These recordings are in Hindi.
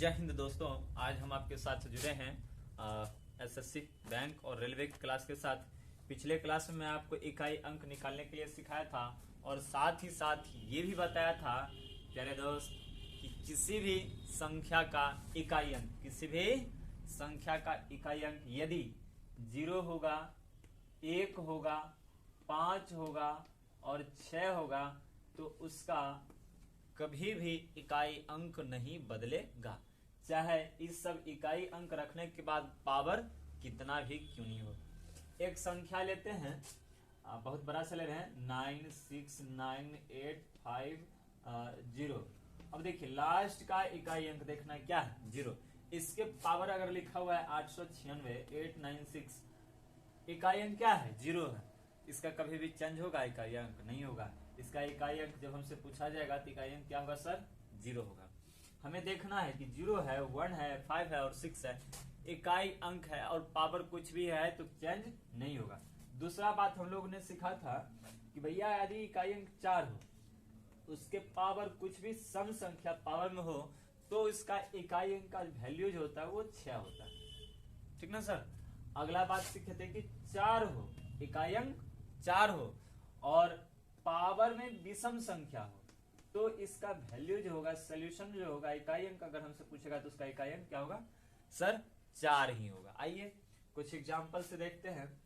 जय हिंद दोस्तों। आज हम आपके साथ जुड़े हैं एसएससी बैंक और रेलवे की क्लास के साथ। पिछले क्लास में मैं आपको इकाई अंक निकालने के लिए सिखाया था और साथ ही ये भी बताया था प्यारे दोस्त कि किसी भी संख्या का इकाई अंक यदि 0 होगा, 1 होगा, 5 होगा और 6 होगा तो उसका कभी भी इकाई अंक नहीं बदलेगा, चाहे इस सब इकाई अंक रखने के बाद पावर कितना भी क्यों नहीं हो। एक संख्या लेते हैं, बहुत बड़ा से ले रहे हैं 96985 अब देखिए लास्ट का इकाई अंक देखना है क्या है 0। इसके पावर अगर लिखा हुआ है 896 इकाई अंक क्या है 0 है। इसका कभी भी चेंज होगा इकाई अंक नहीं होगा। इसका इकाई अंक जब हमसे पूछा जाएगा तो इकाई अंक क्या होगा सर 0 होगा। हमें देखना है कि 0 है, 1 है, 5 है और 6 है, इकाई अंक है और पावर कुछ भी है तो चेंज नहीं होगा। दूसरा बात हम लोग ने सीखा था कि भैया यदि इकाई अंक 4 हो, उसके पावर कुछ भी सम संख्या पावर में हो तो इसका इकाई अंक का वैल्यू जो होता है वो 6 होता है, ठीक ना सर। अगला बात सीखे थे कि 4 हो, इकाई अंक 4 हो और पावर में विषम संख्या हो तो इसका वैल्यू जो होगा, सोल्यूशन जो होगा, इकाई अंक अगर हमसे पूछेगा तो उसका इकाई अंक क्या होगा सर 4 ही होगा। आइए कुछ एग्जांपल से देखते हैं।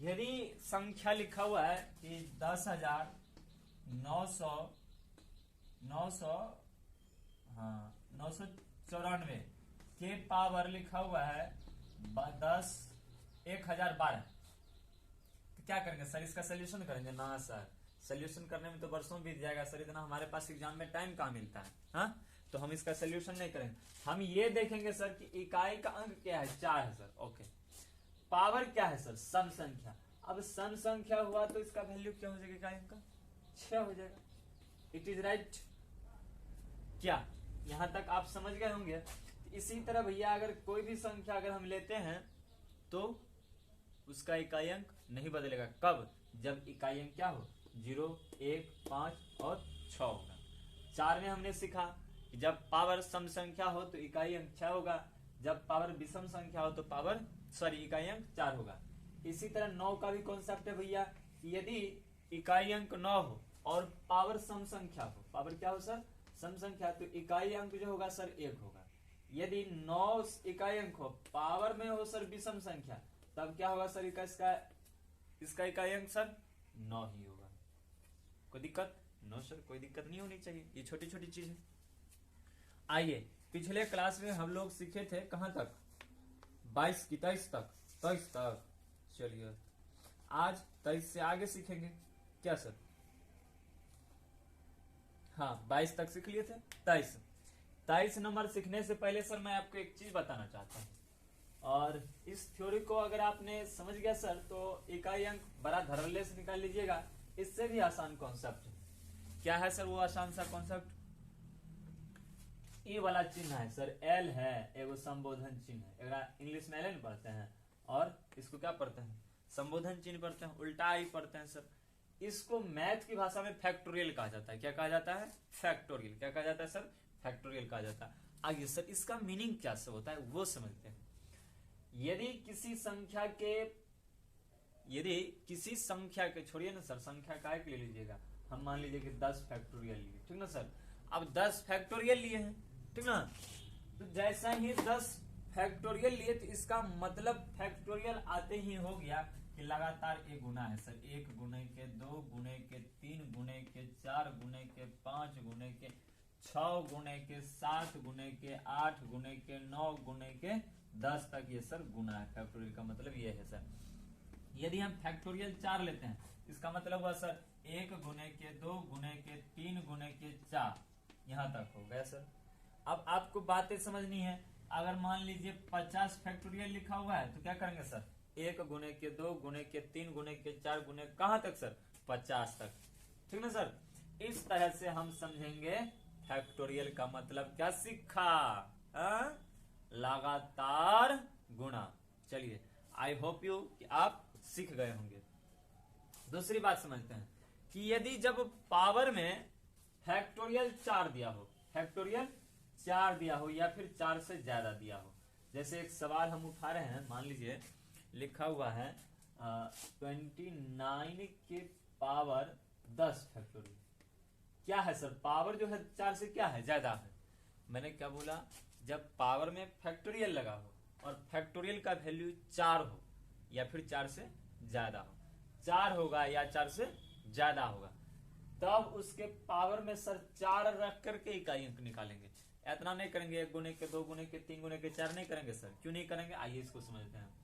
यदि संख्या लिखा हुआ है कि 9,994 के पावर लिखा हुआ है 10,1012 तो क्या करेंगे सर, इसका सोल्यूशन करेंगे ना सर। सोल्यूशन करने में तो वर्षों बीत जाएगा सर, इतना हमारे पास एग्जाम में टाइम कहाँ मिलता है, हाँ? तो हम इसका सोल्यूशन नहीं करेंगे। हम ये देखेंगे सर कि इकाई का अंक क्या है 4 है सर, ओके। पावर क्या है सर सम संख्या। अब सम संख्या हुआ तो इसका वैल्यू क्या हो जाएगा इकाई अंक का 6 हो जाएगा। इट इज राइट क्या? यहां तक आप समझ गए होंगे। इसी तरह भैया अगर कोई भी संख्या अगर हम लेते हैं तो उसका इकाई अंक नहीं बदलेगा। कब? जब इकाई अंक क्या हो 0, 1, 5 और 6 होगा। 4 में हमने सीखा कि जब पावर सम संख्या हो तो इकाई अंक 6 होगा, जब पावर विषम संख्या हो तो इकाई अंक 4 होगा। इसी तरह 9 का भी कॉन्सेप्ट है भैया, यदि इकाई अंक 9 हो और पावर सम संख्या हो, पावर क्या हो सर सम संख्या, तो इकाई अंक जो होगा सर 1 होगा। यदि 9 इकाई अंक हो, पावर में हो सर विषम संख्या, तब क्या होगा सर इसका इकाई अंक सर 9 ही होगा। कोई दिक्कत? नो सर, कोई दिक्कत नहीं होनी चाहिए, ये छोटी छोटी चीज है। आइए पिछले क्लास में हम लोग सीखे थे कहां तक 22 की 23 तक। चलिए आज 23 से आगे सीखेंगे क्या सर? हाँ 22 तक सीख लिए थे। 23 नंबर सीखने से पहले सर मैं आपको एक चीज बताना चाहता हूं, और इस थ्योरी को अगर आपने समझ गया सर तो इकाई अंक बड़ा धड़ल्ले से निकाल लीजिएगा। इससे भी आसान कॉन्सेप्ट है। क्या है सर वो आसान सा कॉन्सेप्ट? ए वाला चिन्ह है सर, एल है, एगो संबोधन चिन्ह है। अगर इंग्लिश में एल पढ़ते हैं और इसको क्या पढ़ते हैं संबोधन चिन्ह पढ़ते हैं, उल्टा आई पढ़ते हैं सर। इसको मैथ की भाषा में फैक्टोरियल कहा जाता है। क्या कहा जाता है? फैक्टोरियल। क्या कहा जाता है सर? फैक्टोरियल कहा जाता है। आगे सर इसका मीनिंग क्या से होता है वो समझते हैं। यदि किसी संख्या के छोड़िए ना सर, संख्या काय के ले लीजिएगा, हम मान लीजिए कि 10 फैक्टोरियल लिए, ठीक ना सर। अब 10 फैक्टोरियल लिए हैं, ठीक ना, तो जैसा ही 10 फैक्टोरियल लिए तो इसका मतलब फैक्टोरियल आते ही हो गया कि लगातार एक गुना है सर। 1 गुने के 2 गुने के 3 गुने के 4 गुने के 5 गुने के 6 गुने के 7 गुने के 8 गुने के 9 गुने के 10 तक ये सर गुना है। फैक्टोरियल का मतलब ये है सर। यदि हम फैक्टोरियल 4 लेते हैं इसका मतलब हुआ सर 1 गुने के 2 गुने के 3 गुने के 4, यहां तक हो गया सर। अब आपको बातें समझनी है। अगर मान लीजिए 50 फैक्टोरियल लिखा हुआ है तो क्या करेंगे सर 1 गुने के 2 गुने के 3 गुने के 4 गुने कहां तक सर 50 तक, ठीक ना सर। इस तरह से हम समझेंगे फैक्टोरियल का मतलब क्या सीखा, लगातार गुणा। चलिए आई होप यू कि आप सीख गए होंगे। दूसरी बात समझते हैं कि यदि जब पावर में फैक्टोरियल 4 दिया हो, फैक्टोरियल 4 दिया हो या फिर 4 से ज्यादा दिया हो। जैसे एक सवाल हम उठा रहे हैं, मान लीजिए लिखा हुआ है 29 के पावर 10 फैक्टोरियल। क्या है सर, पावर जो है 4 से क्या है, ज्यादा है। मैंने क्या बोला, जब पावर में फैक्टोरियल लगा हो और फैक्टोरियल का वैल्यू 4 हो या फिर 4 से ज्यादा हो, 4 होगा या 4 से ज्यादा होगा, तब उसके पावर में सर 4 रख करके इकाई अंक निकालेंगे। इतना नहीं करेंगे 1 गुने के 2 गुने के 3 गुने के 4 नहीं करेंगे सर। क्यों नहीं करेंगे, आइए इसको समझते हैं।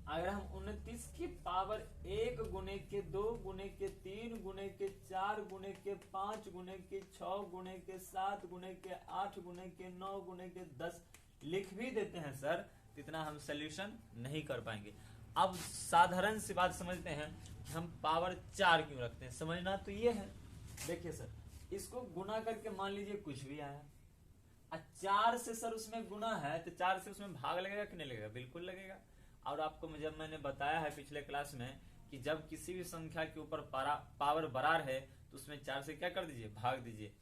अगर हम 29 की पावर 1 गुने के 2 गुने के 3 गुने के 4 गुने के 5 गुने के 6 गुने के 7 गुने के 8 गुने के 9 गुने के 10 लिख भी देते हैं सर, तो इतना हम सोल्यूशन नहीं कर पाएंगे। अब साधारण सी बात समझते हैं, हम पावर 4 क्यों रखते हैं, समझना तो ये है। देखिए सर, इसको गुना करके मान लीजिए कुछ भी आया, 4 से सर उसमें गुना है तो 4 से उसमें भाग लगेगा कि नहीं लगेगा, बिल्कुल लगेगा। और आपको जब मैंने बताया है पिछले क्लास में कि जब किसी भी संख्या के ऊपर पावर बराबर है तो उसमें 4 से क्या कर दीजिए, भाग दीजिए,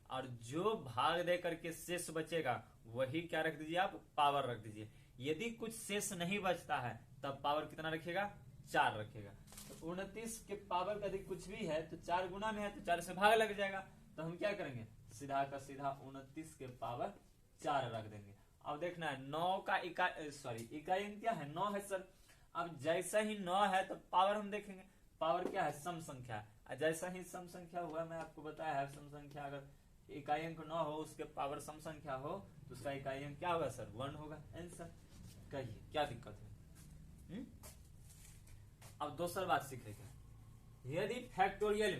और जो भाग दे करके शेष बचेगा वही क्या रख दीजिए, आप पावर रख दीजिए। यदि कुछ शेष नहीं बचता है तब पावर कितना रखेगा, 4 रखेगा। तो 29 के पावर का यदि कुछ भी है तो 4 गुना में है तो 4 से भाग लग जाएगा, तो हम क्या करेंगे, सीधा का सीधा 29 के पावर 4 रख देंगे। अब देखना है 9 का इकाई अंक क्या है, 9 है सर। अब जैसा ही 9 है तो पावर हम देखेंगे, पावर क्या है, सम संख्या। जैसा ही सम संख्या हुआ, मैं आपको बताया है सम संख्या अगर इकाई अंक 9 हो उसके पावर सम संख्या हो तो उसका इकाई अंक क्या होगा सर, 1 होगा। आंसर कहिए क्या दिक्कत है। अब दूसरी बात सीखेगा, यदि फैक्टोरियल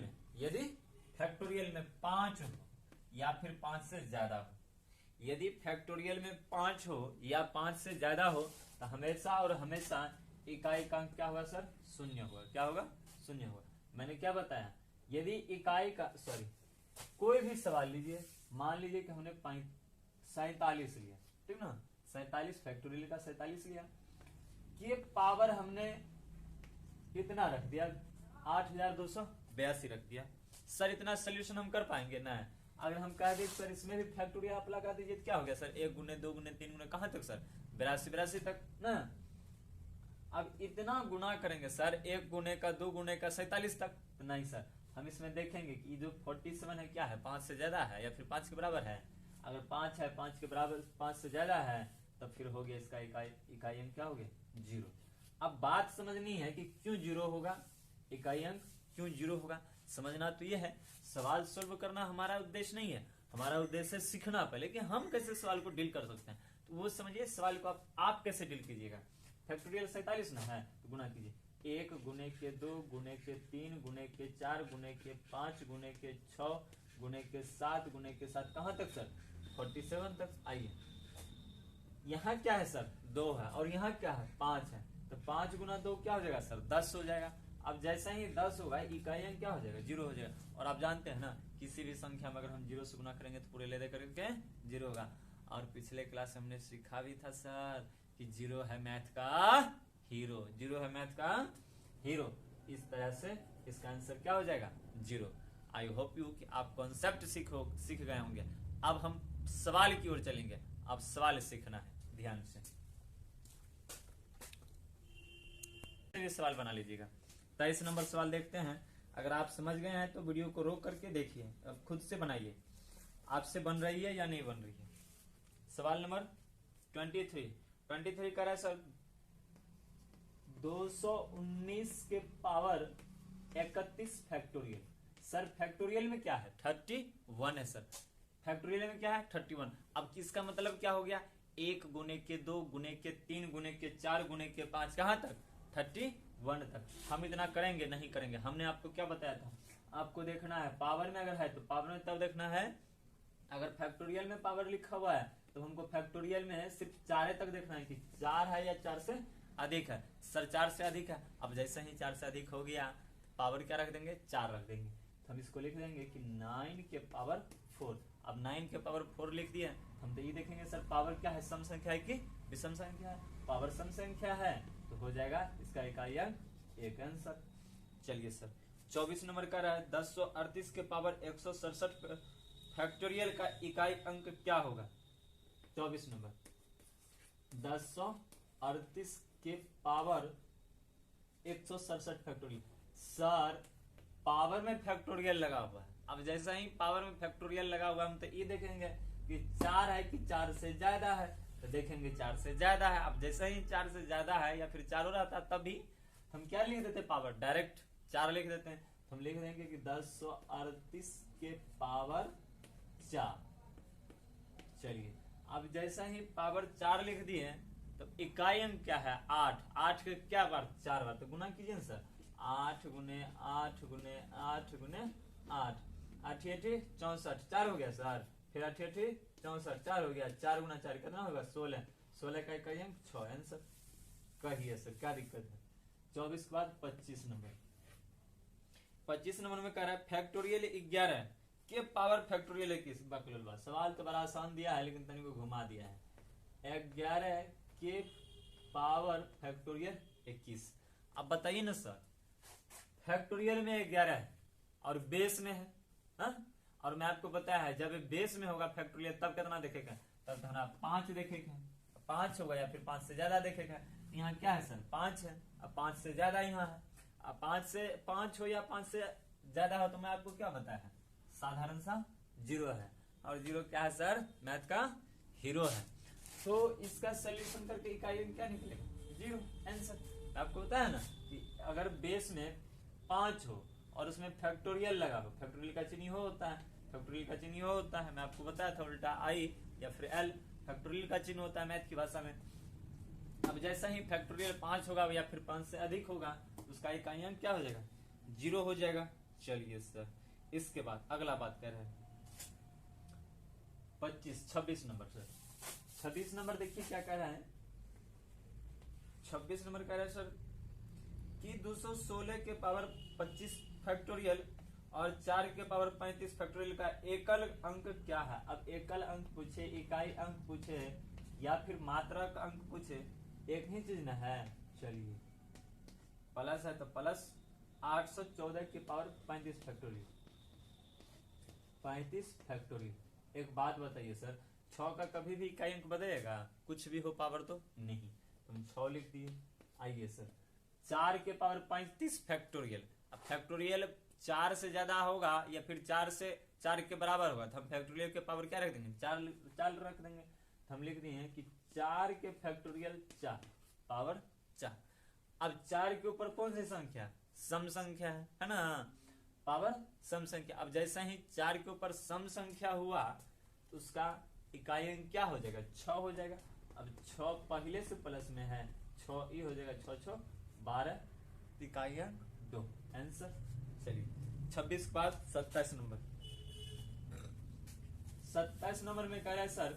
में 5 हो या फिर 5 से ज्यादा हो, यदि फैक्टोरियल में 5 हो या 5 से ज्यादा हो तो हमेशा और हमेशा इकाई का अंक क्या होगा सर, 0 होगा। क्या होगा, 0 होगा। मैंने क्या बताया, यदि इकाई का कोई भी सवाल लीजिए, मान लीजिए कि हमने 47 लिया, ठीक ना, 47 फैक्टोरियल का 47 लिया, ये पावर हमने कितना रख दिया, 8282 रख दिया। सर इतना सोल्यूशन हम कर पाएंगे ना। अगर हम कह दें सर इसमें भी फैक्टोरियल आप लगा दीजिए तो क्या हो गया सर, 1 गुने 2 गुने 3 गुने कहां तक सर, 82 तक ना। अब इतना गुना करेंगे सर 1 गुने का 2 गुने का 47 तक, तो नहीं सर, हम इसमें देखेंगे कि जो 47 है क्या है, 5 से ज्यादा है या फिर 5 के बराबर है। अगर 5 है, 5 के बराबर, 5 से ज्यादा है, तब फिर हो गया इसका इकाई अंक क्या हो गया, 0। अब बात समझनी है कि क्यों 0 होगा, इकाई अंक क्यों 0 होगा, समझना तो ये है। सवाल सोल्व करना हमारा उद्देश्य नहीं है, हमारा उद्देश्य है सीखना पहले कि हम कैसे सवाल को डील कर सकते हैं। तो वो समझिए सवाल को आप कैसे डील कीजिएगा। फैक्टोरियल 47 ना है तो गुना कीजिए, 1 गुने के 2 गुने के 3 गुने के 4 गुने के 5 गुने के 6 गुने के 7 गुने के 7 कहां तक सर, 47 तक। आइए यहाँ क्या है सर, 2 है, और यहाँ क्या है, 5 है, तो 5 गुना 2 क्या हो जाएगा सर, 10 हो जाएगा। अब जैसा ही 10 होगा इकाई अंक क्या हो जाएगा, 0 हो जाएगा। और आप जानते हैं ना, किसी भी संख्या में अगर हम 0 से गुना करेंगे तो पूरे ले दे करके 0 होगा। और पिछले क्लास में हमने सीखा भी था सर कि 0 है मैथ का हीरो, 0 है मैथ का हीरो। इस तरह से इसका आंसर क्या हो जाएगा, 0। आई होप यू कि आप कॉन्सेप्ट सीख गए होंगे। अब हम सवाल की ओर चलेंगे, अब सवाल सीखना है ध्यान से। सवाल बना लीजिएगा। 23 नंबर सवाल देखते हैं। अगर आप समझ गए हैं तो वीडियो को रोक करके देखिए, अब खुद से बनाइए, आपसे बन रही है या नहीं बन रही है। सवाल नंबर 23 कर रहा है सर 219 के पावर 31 फैक्टोरियल। सर फैक्टोरियल में क्या है, 31 है सर, फैक्टोरियल में क्या है, 31। अब इसका मतलब क्या हो गया, 1 गुने के 2 गुने के 3 गुने के 4 गुने के 5 कहां तक, 31 तक। हम इतना करेंगे नहीं करेंगे, हमने आपको क्या बताया था, आपको देखना है पावर में अगर है तो पावर में तब देखना है, अगर फैक्टोरियल में पावर लिखा हुआ है तो हमको फैक्टोरियल में सिर्फ 4 तक देखना है कि 4 है या 4 से अधिक है। सर 4 से अधिक है, अब जैसे ही 4 से अधिक हो गया पावर क्या रख देंगे, 4 रख देंगे, तो हम इसको लिख देंगे कि 9 के पावर 4। अब 9 के पावर 4 लिख दिया, हम तो ये देखेंगे सर पावर क्या है, सम संख्या है कि विषम संख्या है। पावर सम संख्या है तो हो जाएगा इसका इकाई अंक 1 आंसर। चलिए सर 24 नंबर का रहा है 1038 के पावर 167 फैक्टोरियल का इकाई अंक क्या होगा? 24 नंबर 1038 के पावर 167 फैक्टोरियल। सर पावर में फैक्टोरियल लगा हुआ है, अब जैसा ही पावर में फैक्टोरियल लगा हुआ है हम तो ये देखेंगे कि 4 है कि 4 से ज्यादा है, तो देखेंगे 4 से ज्यादा है। अब जैसे ही 4 से ज्यादा है या फिर 4 रहता तभी हम क्या लिख देते, पावर डायरेक्ट 4 लिख देते हैं। हम लिख देंगे कि 1038 के पावर 4। चलिए अब जैसा ही पावर 4 लिख दिए तो इकाई अंक क्या है? 8। 8 के क्या बार? 4 बार, तो गुना कीजिए ना सर। 8 गुने 8 गुने 8 गुने 8, 8 64, 4 हो गया सर। फिर 8 64, 4 हो गया। 4 गुना 4 कितना होगा? 16। 16 का इकाई अंक 6। आंसर कहिए सर, क्या दिक्कत है? 24 के बाद 25 नंबर। 25 नंबर में कह रहा है फैक्टोरियल 11 के पावर फैक्टोरियल 21। बकलोल सवाल तो बड़ा आसान दिया है लेकिन तनी को घुमा दिया है। 11 के पावर फैक्टोरियल 21। अब बताइए ना सर, फैक्टोरियल में 11 है और बेस में है, हा? और मैं आपको बताया है जब बेस में होगा फैक्टोरियल तब कितना देखेगा? तब तो ना 5 देखेगा। 5 होगा या फिर 5 से ज्यादा देखेगा। यहाँ क्या है सर? 5 है। अब 5 से ज्यादा यहाँ है। अब 5 हो या 5 से ज्यादा हो तो मैं आपको क्या बताया है? साधारण सा 0 है। और 0 क्या है सर? मैथ का हीरो है। तो इसका सोल्यूशन करके इकाई क्या निकलेगा? 0। आंसर आपको बताया ना कि अगर बेस में 5 हो और उसमें फैक्टोरियल लगा हो, फैक्टोरियल का चिन्ह हो होता है, फैक्टोरियल का चिन्ह हो होता है, मैं आपको बताया था उल्टा आई या फिर एल फैक्टोरियल का चिन्ह होता है मैथ की भाषा में। अब जैसा ही फैक्टोरियल 5 होगा या फिर 5 से अधिक होगा तो उसका इकाई अंक क्या हो जाएगा? 0 हो जाएगा। चलिए सर इसके बाद अगला बात कर रहे हैं 26 नंबर सर। 26 नंबर देखिए क्या कह रहा है। 26 नंबर कह रहा है सर कि 216 के पावर 25 फैक्टोरियल और 4 के पावर 35 फैक्टोरियल का एकल अंक क्या है? अब एकल अंक पूछे, इकाई अंक पूछे या फिर मात्रक अंक पूछे, एक ही चीज न है। चलिए प्लस है तो प्लस 814 के पावर 35 फैक्टोरियल। 35 फैक्टोरियल। एक बात बताइए सर, 6 का कभी भी इकाई अंक बदलेगा? कुछ भी हो पावर तो नहीं, तुम 6 लिख दिए। आइए सर 4 के पावर 35 फैक्टोरियल। अब फैक्टोरियल 4 से ज्यादा होगा या फिर 4 के बराबर होगा तो हम फैक्टोरियल के पावर क्या रख देंगे? 4 रख देंगे। तो हम लिख दिए हैं कि 4 के फैक्टोरियल 4 पावर 4। अब 4 के ऊपर कौन सी संख्या? सम संख्या है ना, पावर सम संख्या। अब जैसे ही 4 के ऊपर सम संख्या हुआ तो उसका इकाई अंक क्या हो जाएगा? 6 हो जाएगा। अब 6 पहले से प्लस में है, 6 ही हो जाएगा। 6 6 12, इकाई अंक 2। आंसर। चलिए 26 के बाद 27 नंबर। 27 नंबर में कह रहा है सर,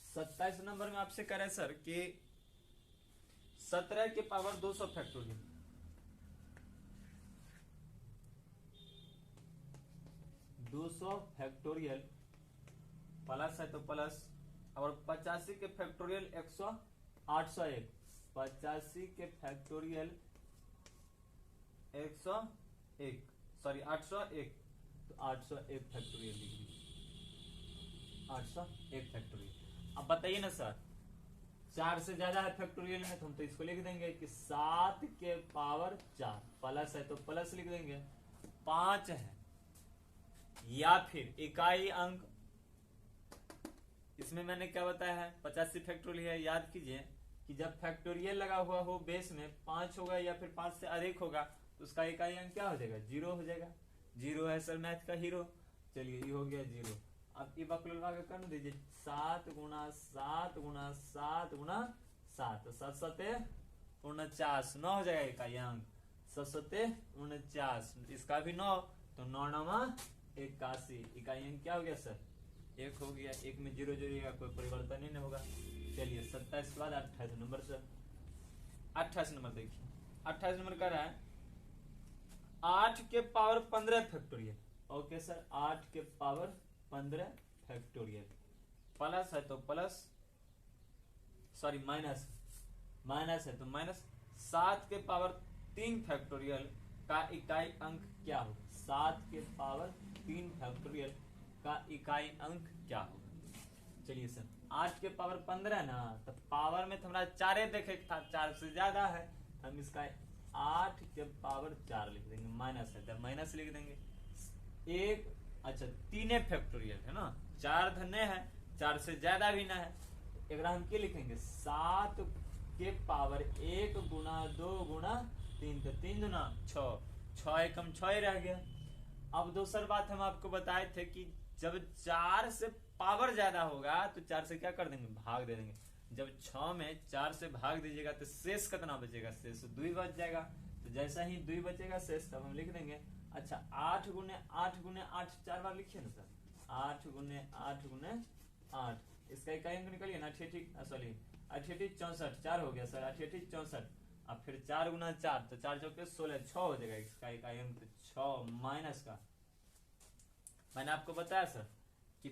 27 नंबर में आपसे कह रहा है सर कि 17 के पावर 200 फैक्टोरियल। 200 फैक्टोरियल प्लस है तो प्लस, और 85 के फैक्टोरियल 801। 85 के फैक्टोरियल 801 तो 801 फैक्टोरियल लिख लीजिए। 801 फैक्टोरियल। अब बताइए ना सर, 4 से ज्यादा है फैक्टोरियल में तो हम तो इसको लिख देंगे कि 7 के पावर 4। प्लस है तो प्लस लिख देंगे। 5 है या फिर इकाई अंक, इसमें मैंने क्या बताया है? 85 फैक्टोरियल है। याद कीजिए कि जब फैक्टोरियल लगा हुआ हो बेस में 5 होगा या फिर 5 से अधिक होगा तो उसका इकाई अंक क्या हो जाएगा? 0 हो जाएगा। 0 है सर मैथ का हीरो। चलिए ये हो गया 0। अब ये बकलोलवा का कर दीजिए। 7 गुना 7 गुना 7 गुना 7, 7 7 49, 9 हो जाएगा इकाई अंक। 7 7 49, इसका भी 9 तो 9 9 81, इकाई अंक क्या हो गया सर? 1 हो गया। 1 में 0 जोड़िएगा कोई परिवर्तन ही नहीं होगा। चलिए 27 के बाद 28 नंबर सर। 28 नंबर देखिए। 28 नंबर कह रहा है 8 के पावर 15 फैक्टोरियल। ओके सर 8 के पावर 15 फैक्टोरियल। प्लस है तो प्लस, सॉरी माइनस है तो माइनस। 7 के पावर 3 फैक्टोरियल का इकाई अंक क्या होगा? 7 के पावर 3 फैक्टोरियल का इकाई अंक क्या होगा। चलिए सर 8 के पावर 15 ना, तो पावर में तो हमारा 4 देखे था, 4 से ज्यादा है, हम इसका 8 के पावर 4 लिख देंगे, माइनस है जब माइनस लिख देंगे। एक अच्छा 3 फैक्टोरियल है ना, 4 धन्य है, 4 से ज्यादा भी ना है, एक हम क्या लिखेंगे 7 के पावर 1 गुना 2 गुना 3, तो 3 गुना 6, 6 एकम 6 रह गया। अब दूसरी बात हम आपको बताए थे कि जब 4 से पावर ज्यादा होगा तो 4 से क्या कर देंगे, भाग दे देंगे। जब 6 में 4 से भाग दीजिएगा तो शेष कितना बचेगा, शेष 2 बच जाएगा। तो जैसा ही 2 बचेगा शेष, तब हम लिख देंगे अच्छा 8 गुने 8 गुने 8 4 बार लिखिए ना सर, 8 गुने 8 गुने 8, इसका इकाई अंक निकलिए ना, सॉरी 64 4 हो गया सर, 64। अब फिर 4 गुना 4 तो 4 चौके 16, 6 हो जाएगा, इसका इकाई अंक 6 माइनस का। मैंने आपको बताया सर कि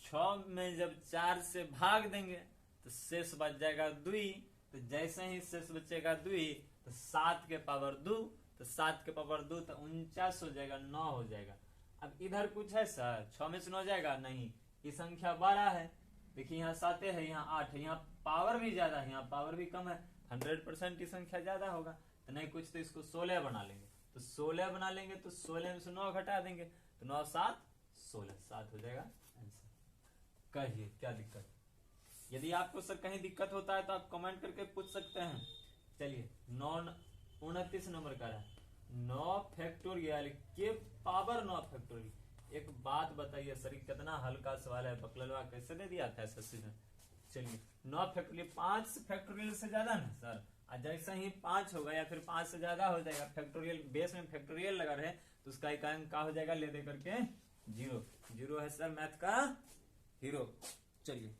6 में जब 4 से भाग देंगे तो शेष बच जाएगा 2, तो जैसे ही शेष बचेगा 2 तो 7 के पावर 2, तो 7 के पावर 2 तो 49 हो जाएगा, 9 हो जाएगा। अब इधर कुछ है सर, 6 में से 9 जाएगा नहीं, ये संख्या 12 है, देखिए यहाँ 7 है, यहाँ 8 है, यहाँ पावर भी ज्यादा है, यहाँ पावर भी कम है, 100% की संख्या ज्यादा होगा, तो नहीं कुछ तो इसको 16 बना लेंगे, तो 16 बना लेंगे तो 16 में से 9 घटा देंगे, तो 9 7 16, 7 हो जाएगा आंसर। कहिए क्या दिक्कत, यदि आपको सर कहीं दिक्कत होता है तो आप कमेंट करके पूछ सकते हैं। चलिए 29 नंबर का है 9 फैक्टोरियल के पावर 9 फैक्टोरियल। एक बात बताइए सर, कितना हल्का सवाल है, बकलवा कैसे दे दिया था सर ने। चलिए 9 फैक्टोरियल 5 फैक्टोरियल से ज्यादा ना सर, जैसा ही 5 होगा या फिर 5 से ज्यादा हो जाएगा, फैक्टोरियल बेस में फैक्टोरियल लगा रहे तो उसका इकाई अंक क्या हो जाएगा, ले दे करके 0। 0 है सर मैथ का हीरो। चलिए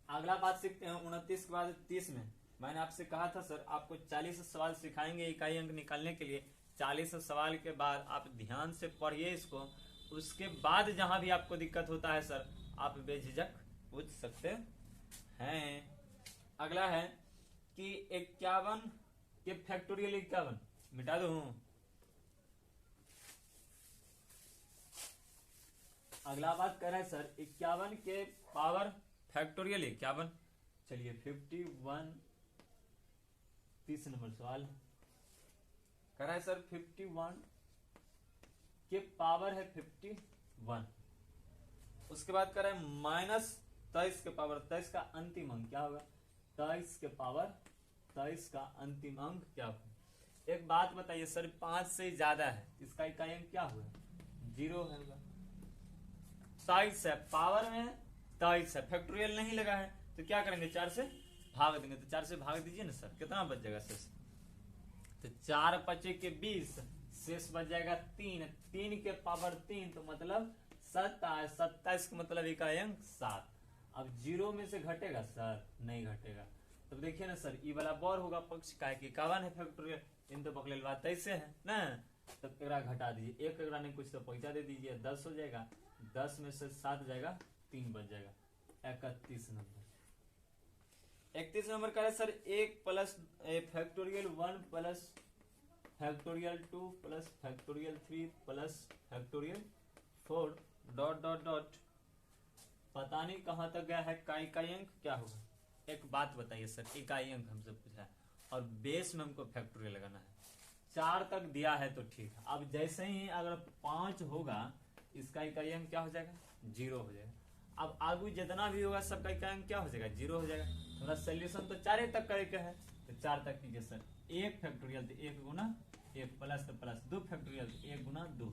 अगला बात सीखते हैं 29 के बाद 30 में। मैंने आपसे कहा था सर आपको 40 सवाल सिखाएंगे इकाई अंक निकालने के लिए। 40 सवाल के बाद आप ध्यान से पढ़िए इसको, उसके बाद जहां भी आपको दिक्कत होता है सर आप बेझिझक पूछ सकते हैं। अगला है कि 51 के फैक्टोरियल 51 मिटा दो। अगला बात कर रहा है सर 51 के पावर फैक्टोरियल 51। चलिए 51 30 नंबर सवाल कर रहा है सर 51 के पावर है 51। उसके बाद कर रहा है माइनस 23 के पावर 23 का अंतिम अंक क्या होगा, 23 के पावर 23 का अंतिम अंक क्या होगा। एक बात बताइए सर 5 से ज्यादा है, इसका इकाई अंक क्या हुआ, 0 होगा। 23 है, पावर में 23 है, फैक्टोरियल नहीं लगा है, तो क्या करेंगे 4 से भाग देंगे, तो 4 से भाग दीजिए ना सर, कितना बच जाएगा शेष, तो 4 5 के 20, शेष बच जाएगा 3, 3 के पावर 3 तो मतलब 27, 27 का मतलब इकाई अंक 7। अब 0 में से घटेगा सर, नहीं घटेगा, तब देखिए ना सर ई वाला बर होगा पक्ष का है कि 51 है फैक्टोरियल, इन तो पकड़े बात ऐसे है ना, तब एकरा घटा दीजिए, एक एकरा नहीं कुछ तो पैसा दे दीजिए, 10 हो जाएगा, 10 में से 7 जाएगा, 3 बच जाएगा। 31 नंबर 31 नंबर का है sir 1 plus factorial 1 plus factorial 2 plus factorial 3 plus factorial 4 dot dot dot, पता नहीं कहां तक गया है, का इकाई अंक क्या होगा। एक बात बताइए सर, इकाई अंक हमसे पूछा है और बेस में हमको फैक्टोरियल लगाना है, 4 तक दिया है तो ठीक है, अब जैसे ही अगर 5 होगा इसका इकाई अंक क्या हो जाएगा, 0 हो जाएगा। अब आगू जितना भी होगा सबका इकाई अंक क्या हो जाएगा, 0 हो जाएगा। थोड़ा सोल्यूशन तो 4 तक करके है, तो 4 तक कीजिए सर, 1 फैक्टोरियल तो 1 गुना 1 प्लस तो प्लस, 2 फैक्टोरियल तो 1 गुना 2,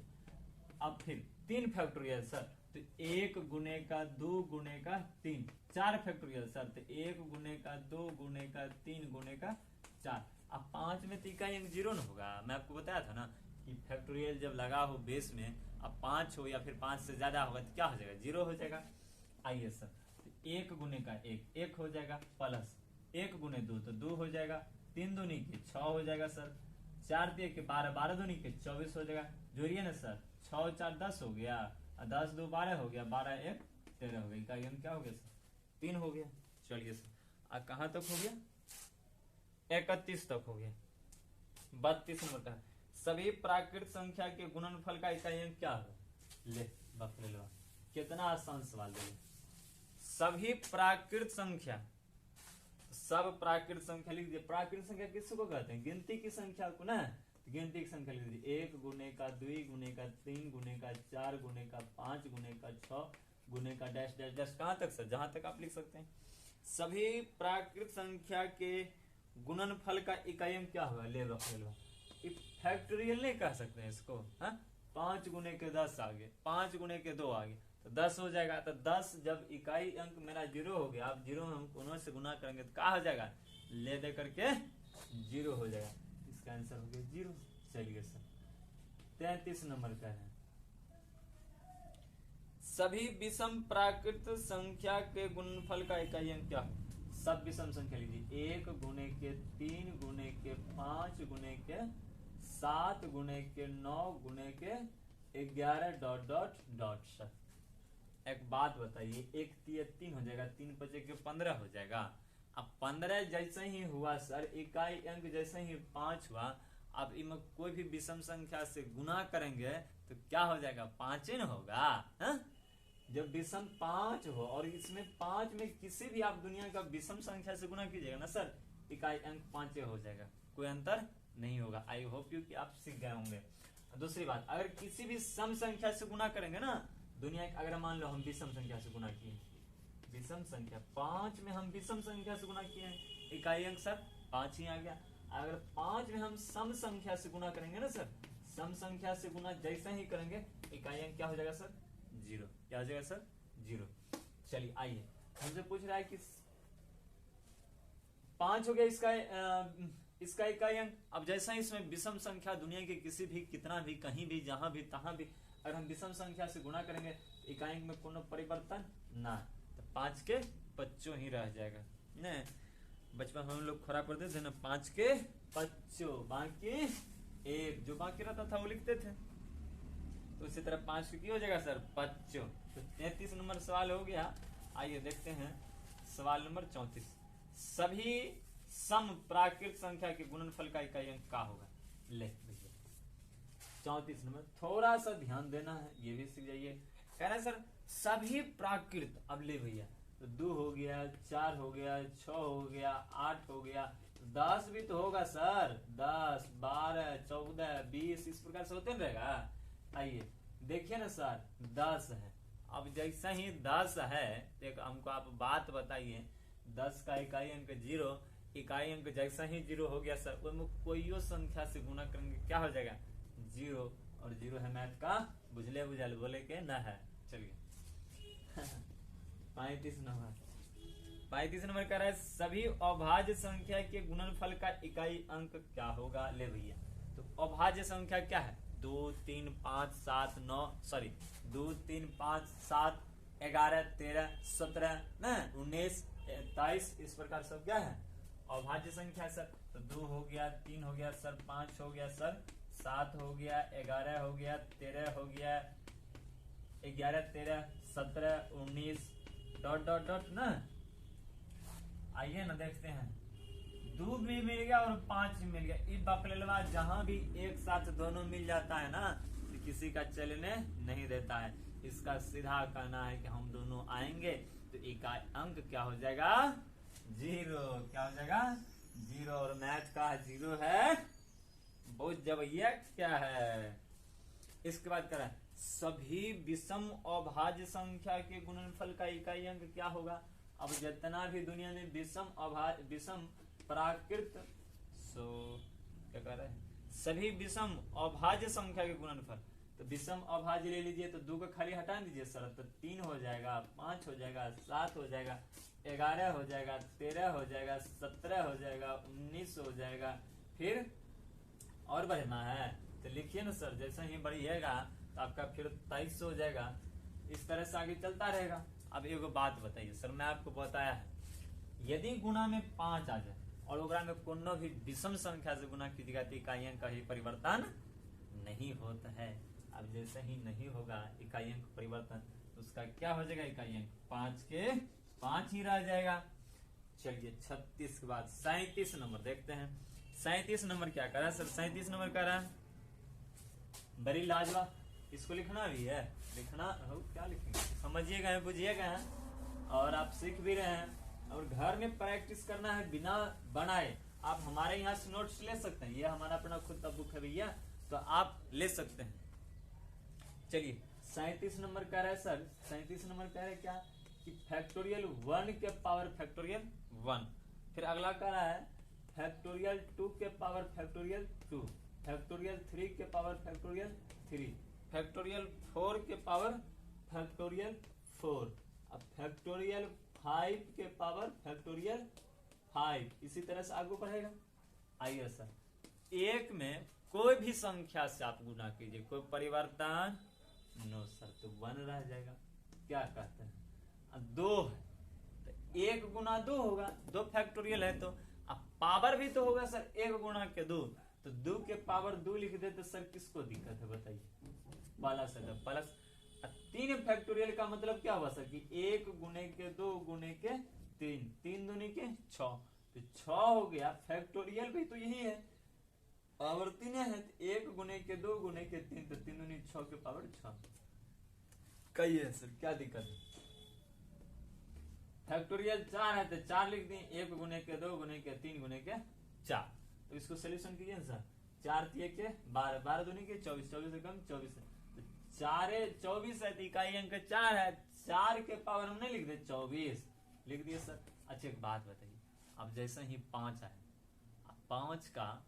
अब फिर 3 फैक्टोरियल सर तो 1 गुने का 2 गुने का 3, 4 फैक्टोरियल सर तो 1 गुने का 2 गुने का 3 गुने का 4। अब 5 में तो इकाई अंक 0 ना होगा, मैं आपको बताया था ना कि फैक्टोरियल जब लगा हो बेस में, अब 5 हो या फिर 5 से ज्यादा होगा तो क्या हो जाएगा, 0 हो जाएगा। आइए सर तो 1 गुने का 1 हो जाएगा, प्लस 1 गुने 2 तो 2 हो जाएगा, 3 दूनी के 6 हो जाएगा सर, 4 3 के 12, 12 दूनी के 24 हो जाएगा, जोड़िए ना सर, 6 4 10 हो गया, 10 2 12 हो गया, 12 1 13 हो गया, इकाई अंक क्या हो गया सर, 3 हो गया। चलिए सर कहाँ तक हो गया, 31 तक हो गया। 32 नंबर का सभी प्राकृत संख्या के गुणनफल का इकाई अंक क्या होगा? ले बक ले लो, कितना आसान सवाल है। सभी प्राकृत संख्या, सब प्राकृत संख्या लिख दीजिए। प्राकृत संख्या किसको कहते हैं? गिनती की संख्या को ना, गिनती की संख्या लिख दीजिए। 1 गुने का 2 गुने का 3 गुने का 4 गुने का 5 गुने का 6 गुने का डैश डैश डैश, कहां तक सर? जहां तक आप लिख सकते हैं। सभी प्राकृत संख्या के गुणनफल का इकाई अंक क्या होगा? ले लो फैक्टोरियल नहीं कह सकते हैं इसको, हाँ? 5 गुने के 10 आगे, 5 गुने के 2 आगे तो 10 हो जाएगा। तो 10 जब इकाई अंक मेरा 0 हो गया, आप 0 हम उन्हों से गुना करेंगे तो क्या हो जाएगा? ले दे करके 0 हो जाएगा। इसका आंसर हो गया 0। चलिए सर 33 नंबर का है। सभी विषम प्राकृत संख्या के गुणनफल का इकाई अंक क्या है? सब विषम संख्या लीजिए। 1 गुने के 3 गुने के 5 गुने के 7 गुने के 9 गुने के 11 डॉट डॉट डॉट। सर एक बात बताइए, 1 3 हो जाएगा, 3 5 के 15 हो जाएगा। अब 15 जैसे ही हुआ सर, इकाई अंक जैसे ही 5 हुआ, अब इनमें कोई भी विषम संख्या से गुना करेंगे तो क्या हो जाएगा? 5 न होगा, हा? जब विषम 5 हो और इसमें 5 में किसी भी आप दुनिया का विषम संख्या से गुना कीजिएगा ना सर, इकाई अंक 5 हो जाएगा, कोई अंतर नहीं होगा। आई होप यू कि आप सीख गए होंगे। दूसरी बात, अगर किसी भी सम संख्या से गुना करेंगे ना दुनिया, अगर मान लो हम विषम संख्या से गुना किए, विषम संख्या 5 में हम विषम संख्या से गुना किए, इकाई अंक सर 5 ही आ गया। अगर 5 में हम सम संख्या से गुना करेंगे ना सर, सम संख्या से गुना जैसे ही करेंगे, इकाई अंक क्या हो जाएगा सर? 0। क्या हो जाएगा सर? 0। चलिए आइए, हमसे पूछ रहा है कि 5 हो गया इसका इकाई अंक। अब जैसा ही इसमें विषम संख्या दुनिया के किसी भी, कितना भी, कहीं भी, जहां भी, तहां भी अगर हम विषम संख्या से गुना करेंगे इकाई अंक में कोनो परिवर्तन ना, तो 5 के 5 ही रह जाएगा। नहीं, बचपन हम लोग खराब करते थे ना, 5 के 5 बाकी 1, जो बाकी रहता था वो लिखते थे। तो इसी तरह 5 की हो जाएगा सर 5। तो 33 नंबर सवाल हो गया। आइए देखते हैं सवाल नंबर 34। सभी सम प्राकृत संख्या के गुणनफल का इकाई अंक क्या होगा? ले भैया 34 नंबर, थोड़ा सा ध्यान देना है, ये भी सीख जाइए। कह रहा है सर सभी प्राकृत, अब ले भैया, तो 2 हो गया, 4 हो गया, 6 हो गया, 8 हो गया, 10 भी तो होगा सर, 10 12 14 20 इस प्रकार से होते रहेगा। आइए देखिए ना सर 10 है। अब जैसा ही 10 है तो हमको आप बात बताइए, 10 का इकाई अंक 0, इकाई अंक जैसा ही 0 हो गया सर, वो कोई संख्या से गुना करेंगे क्या हो जाएगा? 0। और 0 है मैथ का बुझले बुझल, बोले के न है। चलिए 35 नंबर कह रहा है सभी अभाज्य संख्या के गुणनफल का इकाई अंक क्या होगा? ले भैया, तो अभाज्य संख्या क्या है? 2 3 5 7 9 सॉरी 2 3 5 7 11 13 17 न 19 23 इस प्रकार सब क्या है? अभाज्य संख्या सर। तो 2 हो गया, 3 हो गया सर, 5 हो गया सर, 7 हो गया, 11 हो गया, 13 हो गया, 11 13 17 19 डॉट डॉट डॉट ना। आइए ना देखते हैं, 2 भी मिल गया और 5 भी मिल गया। इस बकलेलवा जहां भी एक साथ दोनों मिल जाता है ना, तो किसी का चलने नहीं देता है। इसका सीधा कहना है कि हम दोनों आएंगे तो इकाई अंक क्या हो जाएगा? 0। क्या हो जाएगा? 0। और मैथ का 0 है बहुत, जब ये क्या है। इसके बाद करें सभी विषम अभाज्य संख्या के गुणनफल का इकाई अंक क्या होगा? अब जितना भी दुनिया में विषम प्राकृत क्या कह रहे हैं, सभी विषम अभाज्य संख्या के गुणनफल, तो विषम अभाज्य ले लीजिए, तो 2 को खाली हटा दीजिए सर, तो 3 हो जाएगा, 5 हो जाएगा, 7 हो जाएगा, 11 हो जाएगा, 13 हो जाएगा, 17 हो जाएगा, 19 हो जाएगा। फिर और बढ़ना है तो लिखिए ना सर, जैसे ही बढ़िएगा तो आपका फिर 23 हो जाएगा। इस तरह से आगे चलता रहेगा। अब एक बात बताइए सर, मैं आपको बताया है, यदि गुना में 5 आ जाए और ओकरा में कोनो भी विषम संख्या से गुना कीजिएगा तो इकाई अंक का ही परिवर्तन नहीं होता है। अब जैसे ही नहीं होगा इकाई अंक परिवर्तन, तो उसका क्या हो जाएगा? इकाई अंक 5 के 5 ही रह जाएगा। चलिए 36 के बाद 37 नंबर देखते हैं। 37 नंबर क्या कह रहा है सर? 37 नंबर कह रहा है बड़ी लाजवाब, इसको लिखना भी है, लिखना हो क्या लिखेंगे, समझिएगा बुझिएगा, और आप सीख भी रहे हैं, और घर में प्रैक्टिस करना है बिना बनाए। आप हमारे यहाँ से नोट्स ले सकते हैं, ये हमारा अपना खुद का बुक है भैया, तो आप ले सकते हैं। चलिए 37 नंबर कह रहा है सर, 37 नंबर कह रहे क्या कि फैक्टोरियल 1 के पावर फैक्टोरियल 1, फिर अगला कह रहा है फैक्टोरियल 2 के पावर फैक्टोरियल 2, फैक्टोरियल 3 के पावर फैक्टोरियल 3, फैक्टोरियल 4 के पावर फैक्टोरियल 4, अब फैक्टोरियल 5 के पावर फैक्टोरियल 5, इसी तरह से आगे बढ़ेगा। आइए सर, एक में कोई भी संख्या से आप गुना कीजिए, कोई परिवर्तन नो सर, तो 1 रह जाएगा। क्या कहते हैं, 2 है तो 1 गुना 2 होगा, 2 फैक्टोरियल है तो अब पावर भी तो होगा सर, 1 गुना के 2, तो 2 के पावर 2 लिख दे तो सर किसको दिक्कत है बताइए, प्लस है, प्लस 3 फैक्टोरियल का मतलब क्या हुआ सर कि 1 गुने के 2 गुने के 3, 3 दूनी के 6, तो 6 हो गया, फैक्टोरियल भी तो यही है, पावर 3 है, तो 1 गुने के 2 गुने के 3, तो 3 दूनी 6 के पावर 6 कही है सर, क्या दिक्कत है। फैक्टोरियल 4 है तो 4 लिख दिए, 1 गुने के 2 गुने के 3 गुने के 4, तो इसको सोल्यूशन कीजिए ना सर, 4 3 के 12, 12 दूनी के 24, 24 से कम 24 है, तो 4 24 है, तो इकाई अंक 4 है, 4 के पावर हम नहीं लिख दे 24 लिख दिए सर। अच्छा एक बात बताइए, अब जैसे ही 5 आए, 5 का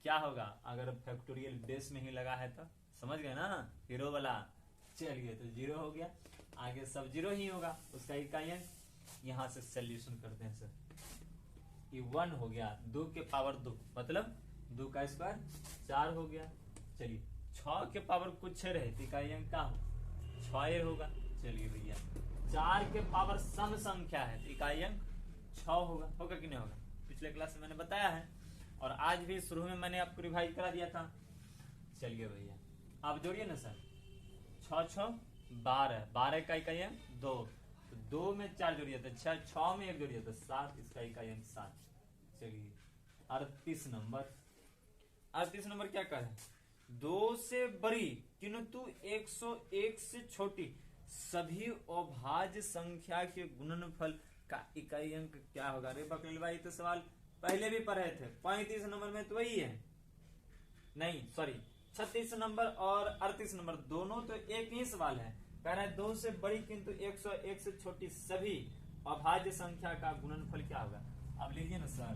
क्या होगा अगर फैक्टोरियल बेस में ही लगा है तो, समझ गए ना हीरो वाला, चलिए तो 0 हो गया, आगे सब 0 ही होगा, उसका इकाई अंक। यहां से सोल्यूशन करते हैं सर, ये 1 हो गया, 2 के पावर 2 मतलब 2 का स्क्वायर 4 हो गया। चलिए 6 के पावर कुछ रहे तो इकाई अंक क्या हो 6 होगा। चलिए भैया 4 के पावर सम संख्या है तो इकाई अंक 6 होगा कि नहीं होगा, पिछले क्लास में मैंने बताया है, और आज भी शुरू में मैंने आपको रिवाइज करा दिया था। चलिए भैया आप जोड़िए ना सर, 6 6 12, 12 का इकाई अंक 2, तो 2 में 4 जोड़िए तो 6, 6 में 1 जोड़िए तो 7, इसका इकाई अंक 7। चलिए 38 नंबर, 38 नंबर क्या कहे, 2 से बड़ी किंतु 101 से छोटी सभी अभाज्य संख्या के गुणनफल का इकाई अंक क्या होगा। अरे बकरील भाई तो सवाल पहले भी पढ़े थे, 35 नंबर में तो वही है, नहीं सॉरी 36 नंबर और 38 नंबर दोनों तो एक ही सवाल है, कह रहा है 2 से बड़ी किंतु 101 से छोटी सभी अभाज्य संख्या का गुणनफल क्या होगा। अब लीजिए ना सर,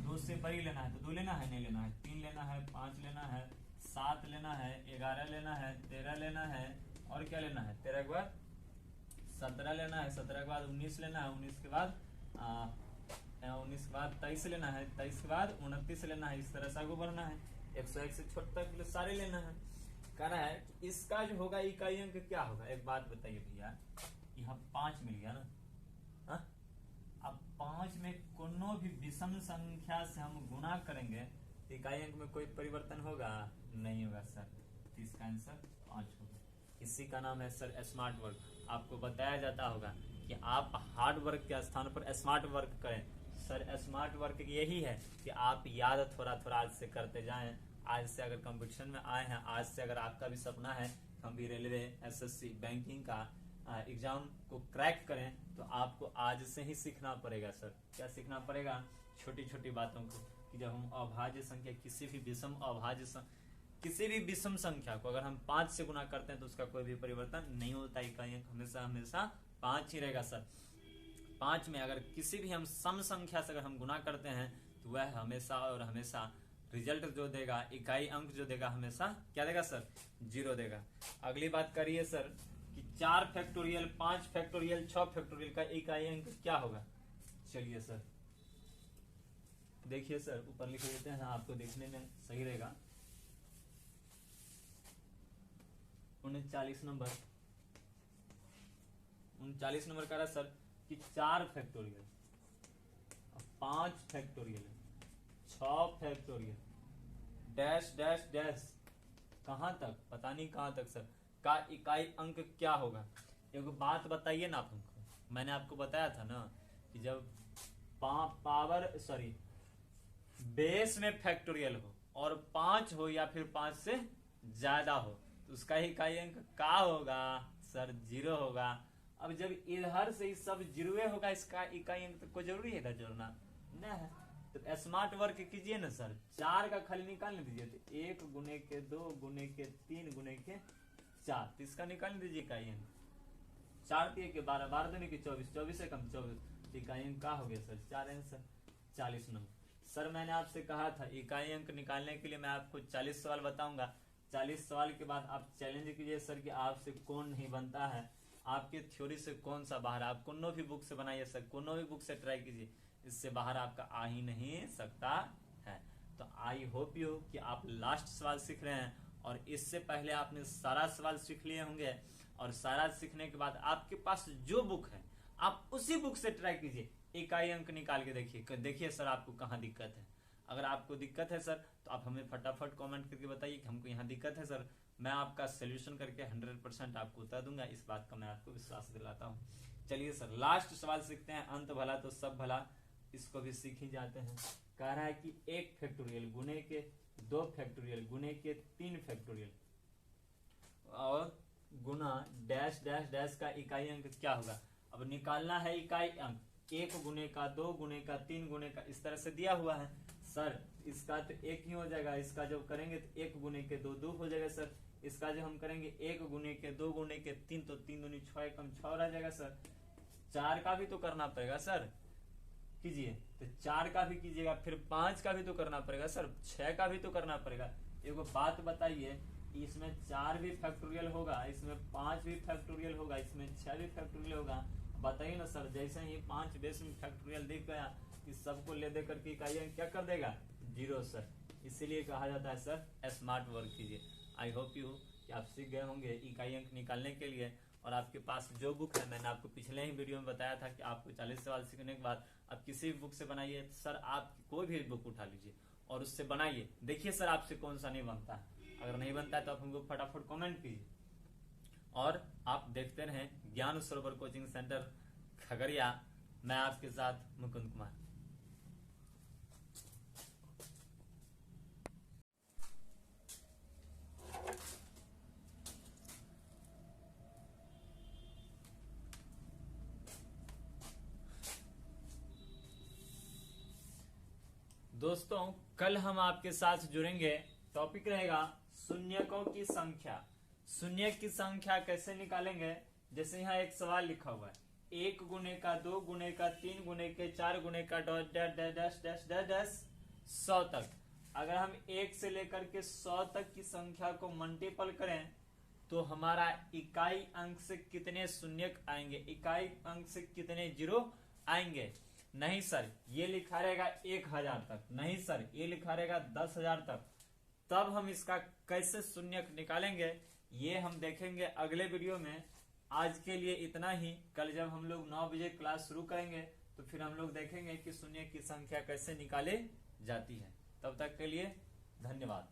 2 से बड़ी लेना है तो 2 लेना है, नहीं लेना है, 3 लेना है, 5 लेना है, 7 लेना है, 11 लेना है, 13 लेना है, और क्या लेना है 13 के बाद 17 लेना है, 17 के बाद 19 लेना है, 19 के बाद 19 के बाद 23 लेना है, 23 के बाद 29 लेना है, इस तरह से आगे बढ़ना है, 101 से छोटा तक सारे लेना है। कह रहा है इसका जो होगा इकाई अंक क्या होगा। एक बात बताइए भैया, यहाँ 5 मिल गया ना, हा? अब 5 में कोनो भी विषम संख्या से हम गुना करेंगे तो इकाई अंक में कोई परिवर्तन होगा नहीं होगा सर, तो इसका आंसर 5 होगा। इसी का नाम है सर स्मार्ट वर्क। आपको बताया जाता होगा कि आप हार्ड वर्क के स्थान पर स्मार्ट वर्क करें। सर स्मार्ट वर्क यही है कि आप याद थोड़ा थोड़ा आज से करते जाएं। आज से अगर कंपटीशन में आए हैं, आज से अगर आपका भी सपना है हम भी रेलवे एसएससी बैंकिंग का एग्जाम को क्रैक करें, तो आपको आज से ही सीखना पड़ेगा सर। क्या सीखना पड़ेगा, छोटी छोटी बातों को, कि जब हम अभाज्य संख्या किसी भी विषम संख्या को अगर हम 5 से गुना करते हैं तो उसका कोई भी परिवर्तन नहीं होता, इकाई अंक हमेशा हमेशा 5 ही रहेगा सर। 5 में अगर किसी भी हम सम संख्या से अगर हम गुना करते हैं तो वह हमेशा और हमेशा रिजल्ट जो देगा, इकाई अंक जो देगा, हमेशा क्या देगा सर 0 देगा। अगली बात करिए सर कि 4 फैक्टोरियल 5 फैक्टोरियल 6 फैक्टोरियल का इकाई अंक क्या होगा। चलिए सर देखिए सर, ऊपर लिख देते हैं, आपको देखने में सही रहेगा। 39 नंबर कह रहा है सर कि 4 factorial 5 factorial 6 factorial dash dash dash कहां तक, पता नहीं कहां तक सर, का इकाई अंक क्या होगा। एक बात बताइए ना आप हमको, मैंने आपको बताया था ना कि जब बेस में फैक्टोरियल हो और 5 हो या फिर 5 से ज्यादा हो तो उसका इकाई अंक का होगा सर 0 होगा। अब जब इधर से सब 0 होगा इसका इकाई अंक तो कोई जरूरी है जोड़ना नहीं है। तो स्मार्ट वर्क कीजिए ना सर, 4 का खाली निकाल दीजिए तो 1 गुने के 2 गुने के 3 गुने के 4, तो इसका निकाल दीजिए इकाई अंक। 4 3 के 12, 12 दूनी के 24, 24 से कम 24, इकाई अंक का हो गया सर 4 आंसर 40 नंबर। सर मैंने आपसे कहा था इकाई अंक निकालने के लिए मैं आपको 40 सवाल बताऊंगा। 40 सवाल के बाद आप चैलेंज कीजिए सर कि आपसे कौन नहीं बनता है, आपके थ्योरी से कौन सा बाहर, आप कोनो भी बुक से बनाइए सर, कोनो भी बुक से ट्राई कीजिए, इससे बाहर आपका आ ही नहीं सकता है। तो आई होप यू कि आप लास्ट सवाल सीख रहे हैं और इससे पहले आपने सारा सवाल सीख लिए होंगे, और सारा सीखने के बाद आपके पास जो बुक है आप उसी बुक से ट्राई कीजिए, इकाई अंक निकाल के देखिए, देखिए सर आपको कहाँ दिक्कत है। अगर आपको दिक्कत है सर तो आप हमें फटाफट कमेंट करके बताइए कि हमको यहाँ दिक्कत है सर, मैं आपका सोल्यूशन करके 100% आपको बता दूंगा, इस बात का मैं आपको विश्वास दिलाता हूँ। चलिए सर लास्ट सवाल सीखते हैं, अंत भला तो सब भला, इसको भी सीख ही जाते हैं। कह रहा है कि 1 फैक्टोरियल गुने के 2 फैक्टोरियल गुने के 3 फैक्टोरियल और गुना डैश डैश डैश का इकाई अंक क्या होगा। अब निकालना है इकाई अंक, 1 गुने का 2 गुने का 3 गुने का, इस तरह से दिया हुआ है सर। इसका तो 1 ही हो जाएगा, इसका जब करेंगे तो 1 गुने के 2 2 हो जाएगा सर। इसका जो हम करेंगे 1 गुने के 2 गुने के 3 तो 3 दूनी 6 कम 6 रह जाएगा सर। 4 का भी तो करना पड़ेगा सर, कीजिए तो 4 का भी कीजिएगा, फिर 5 का भी तो करना पड़ेगा सर, 6 का भी तो करना पड़ेगा। एगो बात बताइए, इसमें 4 भी फैक्टोरियल होगा, इसमें 5 भी फैक्टोरियल होगा, इसमें 6 भी फैक्टोरियल होगा। बताइए ना सर, जैसे ही 5 बेस में फैक्टोरियल दिख गया इस सबको ले दे करके इकाई क्या कर देगा 0 सर। इसीलिए कहा जाता है सर स्मार्ट वर्क कीजिए। आई होप यू कि आप सीख गए होंगे इकाई अंक निकालने के लिए, और आपके पास जो बुक है मैंने आपको पिछले ही वीडियो में बताया था कि आपको 40 सवाल सीखने के बाद आप किसी भी बुक से बनाइए। सर आप कोई भी बुक उठा लीजिए और उससे बनाइए, देखिए सर आपसे कौन सा नहीं बनता है। अगर नहीं बनता है तो आप हमको फटाफट कमेंट कीजिए, और आप देखते रहें ज्ञान सरोवर कोचिंग सेंटर खगड़िया। मैं आपके साथ मुकुंद कुमार। दोस्तों कल हम आपके साथ जुड़ेंगे, टॉपिक रहेगा शून्यकों की संख्या। शून्य की संख्या कैसे निकालेंगे, जैसे यहाँ एक सवाल लिखा हुआ है 1 गुने का 2 गुने का 3 गुने के 4 गुने का dot dash dash dash dash dash 100 तक। अगर हम 1 से लेकर के 100 तक की संख्या को मल्टीपल करें तो हमारा इकाई अंक से कितने शून्य आएंगे, इकाई अंक से कितने 0 आएंगे। नहीं सर ये लिखा रहेगा 1000 तक, नहीं सर ये लिखा रहेगा 10,000 तक। तब हम इसका कैसे शून्य निकालेंगे ये हम देखेंगे अगले वीडियो में। आज के लिए इतना ही, कल जब हम लोग 9 बजे क्लास शुरू करेंगे तो फिर हम लोग देखेंगे कि शून्य की संख्या कैसे निकाले जाती है। तब तक के लिए धन्यवाद।